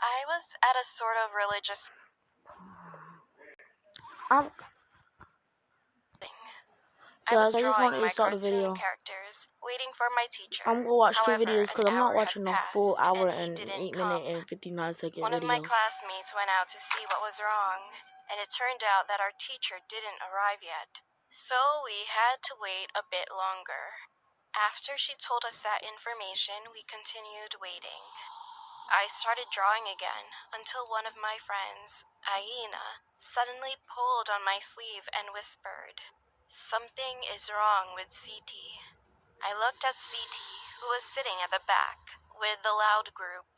I was at a sort of religious I'm thing. I was guys, I just drawing wanted to my start the cartoon video. characters, waiting for my teacher. I'm gonna watch two However, videos an because I'm not hour had watching the full passed hour and he and didn't 8 minute come. and 59-second One of my videos. classmates went out to see what was wrong, and it turned out that our teacher didn't arrive yet. So we had to wait a bit longer. After she told us that information, we continued waiting. I started drawing again until one of my friends, Aina, suddenly pulled on my sleeve and whispered, "Something is wrong with CT." I looked at CT, who was sitting at the back with the loud group.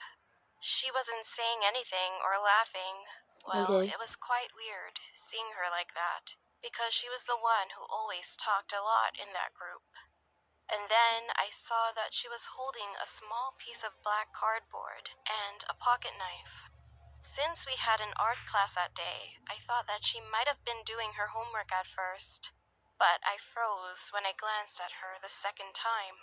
She wasn't saying anything or laughing. Well, Okay. it was quite weird seeing her like that, because she was the one who always talked a lot in that group. And then I saw that she was holding a small piece of black cardboard and a pocket knife. Since we had an art class that day, I thought that she might have been doing her homework at first. But I froze when I glanced at her the second time.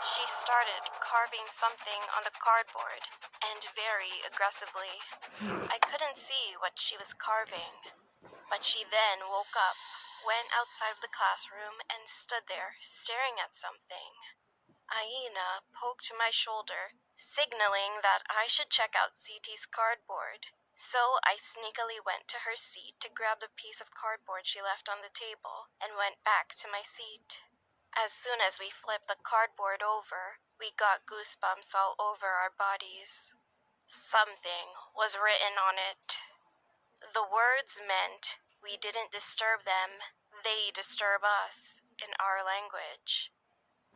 She started carving something on the cardboard, and very aggressively. I couldn't see what she was carving, but she then woke up, went outside of the classroom, and stood there, staring at something. Aina poked my shoulder, signaling that I should check out CT's cardboard. So I sneakily went to her seat to grab the piece of cardboard she left on the table, and went back to my seat. As soon as we flipped the cardboard over, we got goosebumps all over our bodies. Something was written on it. The words meant we didn't disturb them, they disturb us, in our language.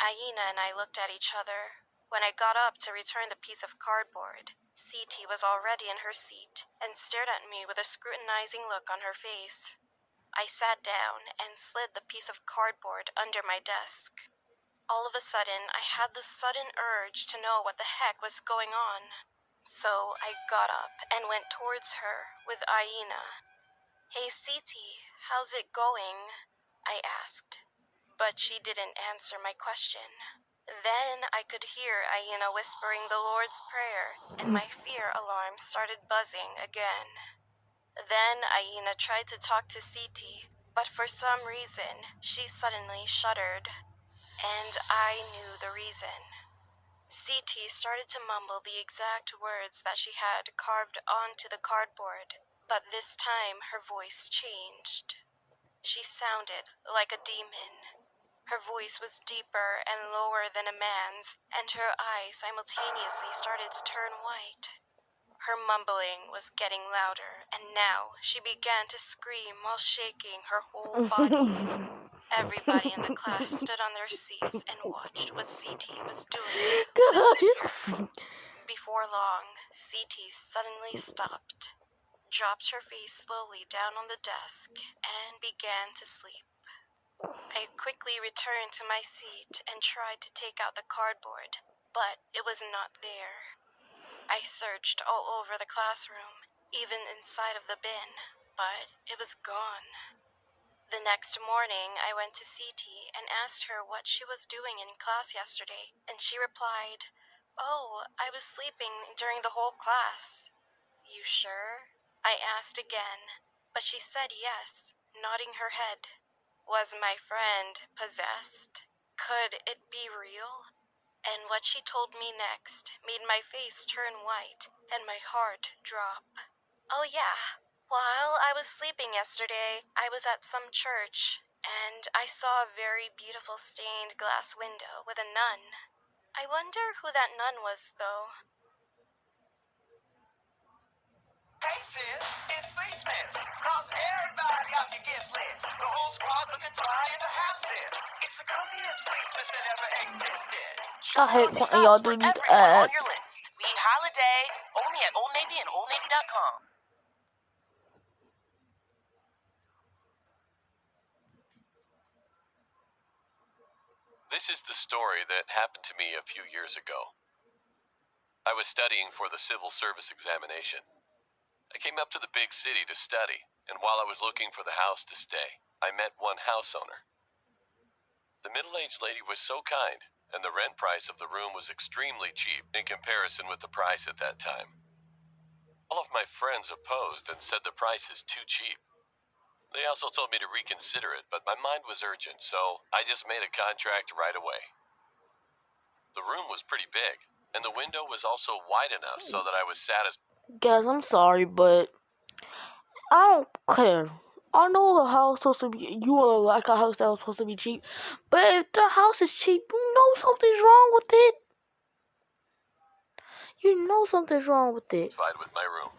Aina and I looked at each other. When I got up to return the piece of cardboard, CT was already in her seat and stared at me with a scrutinizing look on her face. I sat down and slid the piece of cardboard under my desk. All of a sudden, I had the sudden urge to know what the heck was going on. So I got up and went towards her with Aina. "Hey, CT, how's it going?" I asked. But she didn't answer my question. Then I could hear Aina whispering the Lord's Prayer, and my fear alarm started buzzing again. Then Aina tried to talk to CT, but for some reason, she suddenly shuddered. And I knew the reason. CT started to mumble the exact words that she had carved onto the cardboard, but this time her voice changed. She sounded like a demon. Her voice was deeper and lower than a man's, and her eyes simultaneously started to turn white. Her mumbling was getting louder, and now she began to scream while shaking her whole body. Everybody in the class stood on their seats and watched what CT was doing. Guys. Before long, CT suddenly stopped, dropped her face slowly down on the desk, and began to sleep. I quickly returned to my seat and tried to take out the cardboard, but it was not there. I searched all over the classroom, even inside of the bin, but it was gone. The next morning, I went to CT and asked her what she was doing in class yesterday, and she replied, "Oh, I was sleeping during the whole class." "You sure?" I asked again, but she said yes, nodding her head. Was my friend possessed? Could it be real? And what she told me next made my face turn white and my heart drop. Oh yeah, while I was sleeping yesterday, I was at some church, and I saw a very beautiful stained glass window with a nun. I wonder who that nun was, though. Hey sis, it's Fleecemas. Cross everybody off your gift list. The whole squad looking fly in the houses. It's the coziest Fleecemas that ever existed. I hate Cozy when y'all stops do for these everyone on ads. your list. We holiday only at Old Navy and OldNavy.com. This is the story that happened to me a few years ago. I was studying for the civil service examination. I came up to the big city to study, and while I was looking for the house to stay, I met one house owner. The middle-aged lady was so kind, and the rent price of the room was extremely cheap in comparison with the price at that time. All of my friends opposed and said the price is too cheap. They also told me to reconsider it, but my mind was urgent, so I just made a contract right away. The room was pretty big, and the window was also wide enough so that I was satisfied. Guys, I'm sorry, but I don't care. I know a house supposed to be. You will like a house that was supposed to be cheap, but if the house is cheap, you know something's wrong with it. You know something's wrong with it. With my room.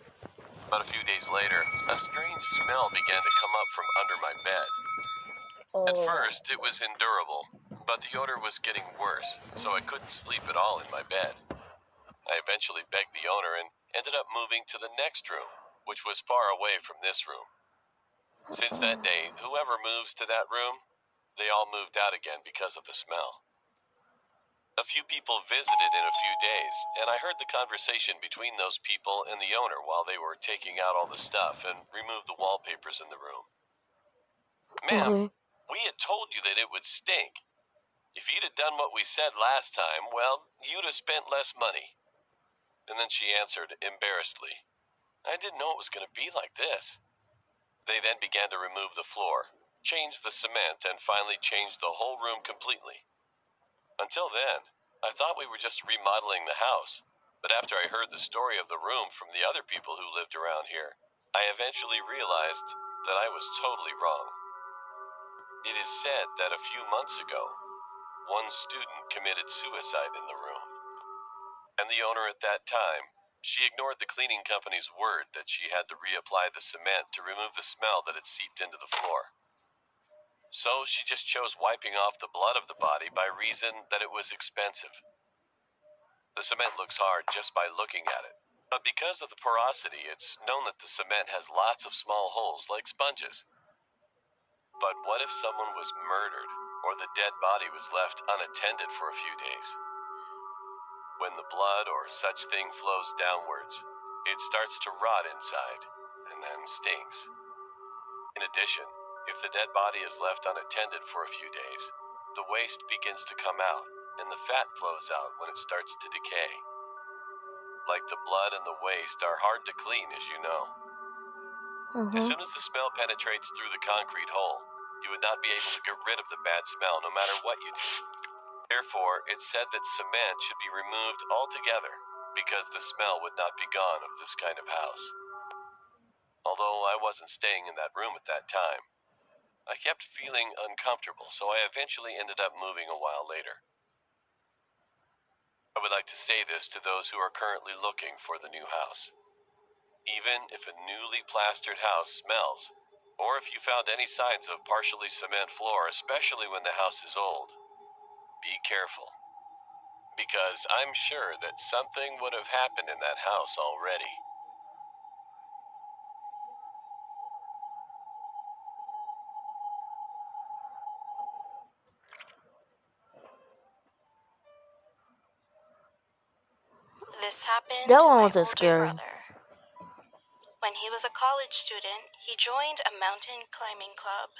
About a few days later, a strange smell began to come up from under my bed. At first, it was endurable, but the odor was getting worse, so I couldn't sleep at all in my bed. I eventually begged the owner and ended up moving to the next room, which was far away from this room. Since that day, whoever moves to that room, they all moved out again because of the smell. A few people visited in a few days, and I heard the conversation between those people and the owner while they were taking out all the stuff and removed the wallpapers in the room. Ma'am, we had told you that it would stink. If you'd have done what we said last time, well, you'd have spent less money. And then she answered, embarrassedly, I didn't know it was going to be like this. They then began to remove the floor, change the cement, and finally change the whole room completely. Until then, I thought we were just remodeling the house, but after I heard the story of the room from the other people who lived around here, I eventually realized that I was totally wrong. It is said that a few months ago, one student committed suicide in the room. And the owner at that time, she ignored the cleaning company's word that she had to reapply the cement to remove the smell that had seeped into the floor. So she just chose wiping off the blood of the body by reason that it was expensive. The cement looks hard just by looking at it, but because of the porosity, it's known that the cement has lots of small holes like sponges. But what if someone was murdered or the dead body was left unattended for a few days? When the blood or such thing flows downwards, it starts to rot inside and then stinks. In addition, if the dead body is left unattended for a few days, the waste begins to come out and the fat flows out when it starts to decay. Like the blood and the waste are hard to clean, as you know. As soon as the smell penetrates through the concrete hole, you would not be able to get rid of the bad smell no matter what you do. Therefore, it's said that cement should be removed altogether because the smell would not be gone of this kind of house. Although I wasn't staying in that room at that time, I kept feeling uncomfortable, so I eventually ended up moving a while later. I would like to say this to those who are currently looking for the new house. Even if a newly plastered house smells, or if you found any signs of partially cement floor, especially when the house is old, be careful. Because I'm sure that something would have happened in that house already. This happened That to one my wasn't older scary. brother. When he was a college student, he joined a mountain climbing club.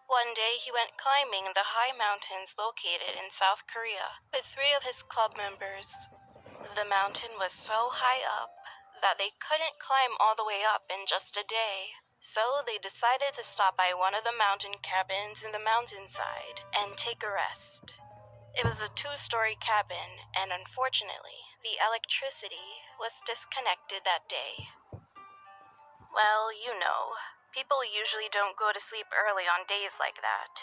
One day he went climbing in the high mountains located in South Korea with 3 of his club members. The mountain was so high up that they couldn't climb all the way up in just a day. So they decided to stop by one of the mountain cabins in the mountainside and take a rest. It was a 2-story cabin, and unfortunately, the electricity was disconnected that day. Well, you know, people usually don't go to sleep early on days like that.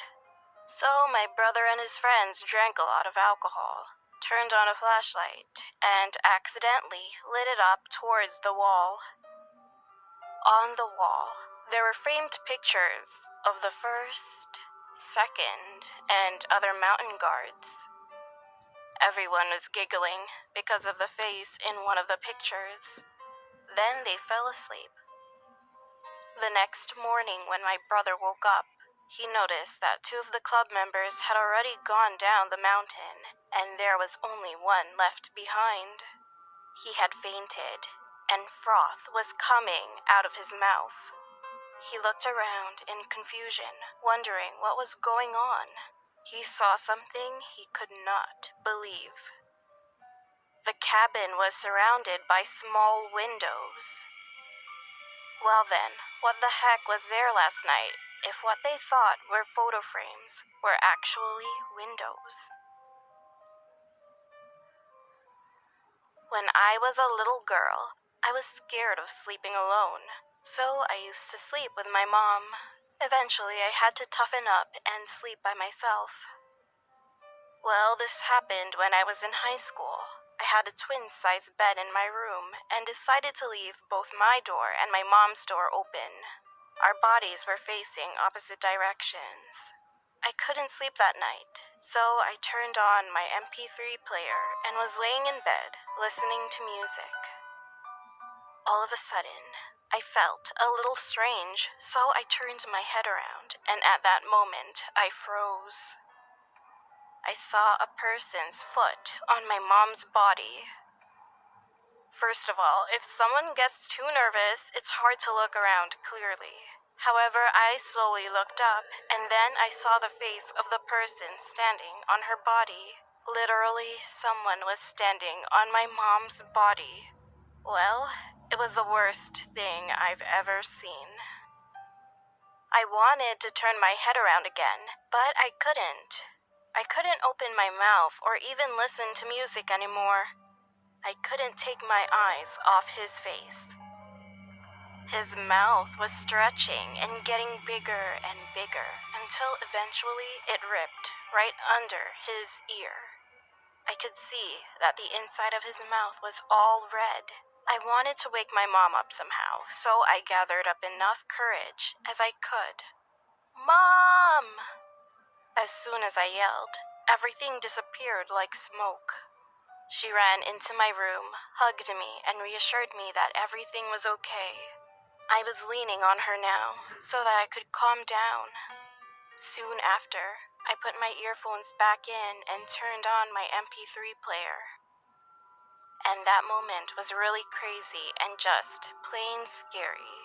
So my brother and his friends drank a lot of alcohol, turned on a flashlight, and accidentally lit it up towards the wall. On the wall, there were framed pictures of the 1st, 2nd, and other mountain guards. Everyone was giggling because of the face in one of the pictures. Then they fell asleep. The next morning, when my brother woke up, he noticed that 2 of the club members had already gone down the mountain, and there was only one left behind. He had fainted, and froth was coming out of his mouth. He looked around in confusion, wondering what was going on. He saw something he could not believe. The cabin was surrounded by small windows. Well then, what the heck was there last night if what they thought were photo frames were actually windows? When I was a little girl, I was scared of sleeping alone, so I used to sleep with my mom. Eventually, I had to toughen up and sleep by myself. Well, this happened when I was in high school. I had a twin-size bed in my room and decided to leave both my door and my mom's door open. Our bodies were facing opposite directions. I couldn't sleep that night, so I turned on my MP3 player and was laying in bed, listening to music. All of a sudden, I felt a little strange, so I turned my head around, and at that moment, I froze. I saw a person's foot on my mom's body. First of all, if someone gets too nervous, it's hard to look around clearly. However, I slowly looked up, and then I saw the face of the person standing on her body. Literally, someone was standing on my mom's body. Well, it was the worst thing I've ever seen. I wanted to turn my head around again, but I couldn't. I couldn't open my mouth or even listen to music anymore. I couldn't take my eyes off his face. His mouth was stretching and getting bigger and bigger until eventually it ripped right under his ear. I could see that the inside of his mouth was all red. I wanted to wake my mom up somehow, so I gathered up enough courage as I could. Mom! As soon as I yelled, everything disappeared like smoke. She ran into my room, hugged me, and reassured me that everything was okay. I was leaning on her now, so that I could calm down. Soon after, I put my earphones back in and turned on my MP3 player. And that moment was really crazy and just plain scary.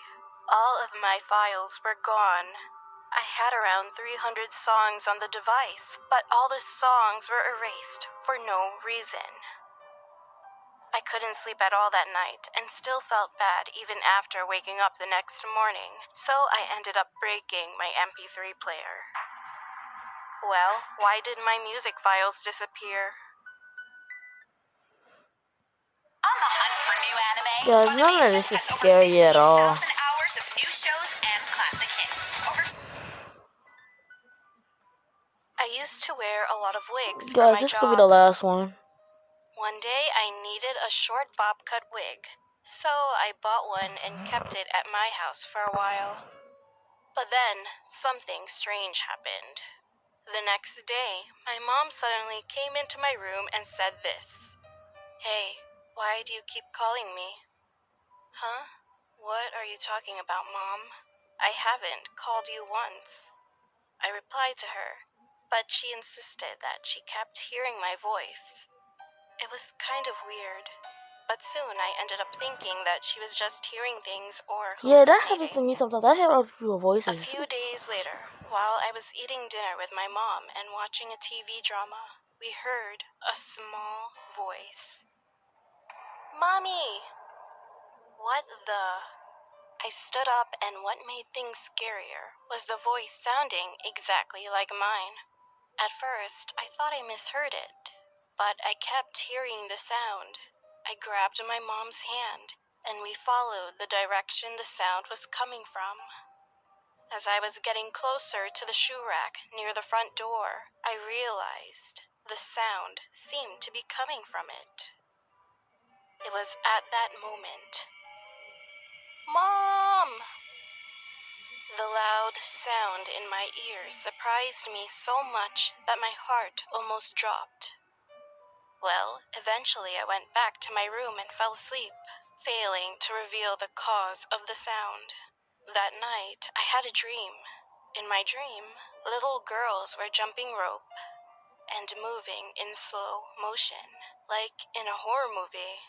All of my files were gone. I had around 300 songs on the device, but all the songs were erased for no reason. I couldn't sleep at all that night and still felt bad even after waking up the next morning, so I ended up breaking my MP3 player. Well, why did my music files disappear? On the hunt for new anime, Guys, none of Funimation this is has over scary at all. 15,000 hours of new shows and classic hits. I used to wear a lot of wigs for Guys, my this could be the job. last one. One day I needed a short bob cut wig, so I bought one and kept it at my house for a while. But then, something strange happened. The next day, my mom suddenly came into my room and said this. Hey, why do you keep calling me? Huh? What are you talking about, Mom? I haven't called you once. I replied to her, but she insisted that she kept hearing my voice. It was kind of weird, but soon I ended up thinking that she was just hearing things or Yeah, that happens to hallucinating. me sometimes. I hear other people's A voices. few days later, while I was eating dinner with my mom and watching a TV drama, we heard a small voice. Mommy! What the? I stood up, and what made things scarier was the voice sounding exactly like mine. At first, I thought I misheard it, but I kept hearing the sound. I grabbed my mom's hand, and we followed the direction the sound was coming from. As I was getting closer to the shoe rack near the front door, I realized the sound seemed to be coming from it. It was at that moment. Mom! The loud sound in my ears surprised me so much that my heart almost dropped. Well, eventually I went back to my room and fell asleep, failing to reveal the cause of the sound. That night, I had a dream. In my dream, little girls were jumping rope and moving in slow motion, like in a horror movie.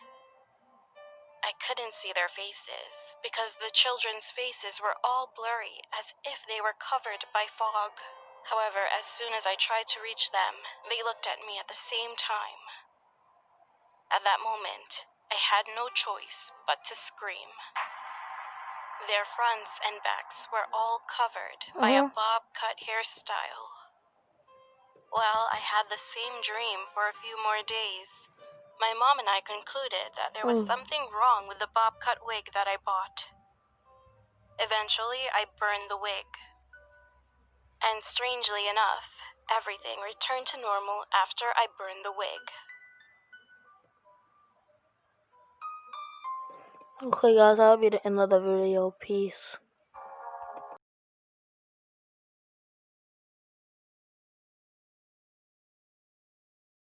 I couldn't see their faces because the children's faces were all blurry as if they were covered by fog. However, as soon as I tried to reach them, they looked at me at the same time. At that moment, I had no choice but to scream. Their fronts and backs were all covered by a bob cut hairstyle. Well, I had the same dream for a few more days. My mom and I concluded that there was something wrong with the bob cut wig that I bought. Eventually, I burned the wig. And strangely enough, everything returned to normal after I burned the wig. Okay, guys, that'll be the end of the video. Peace.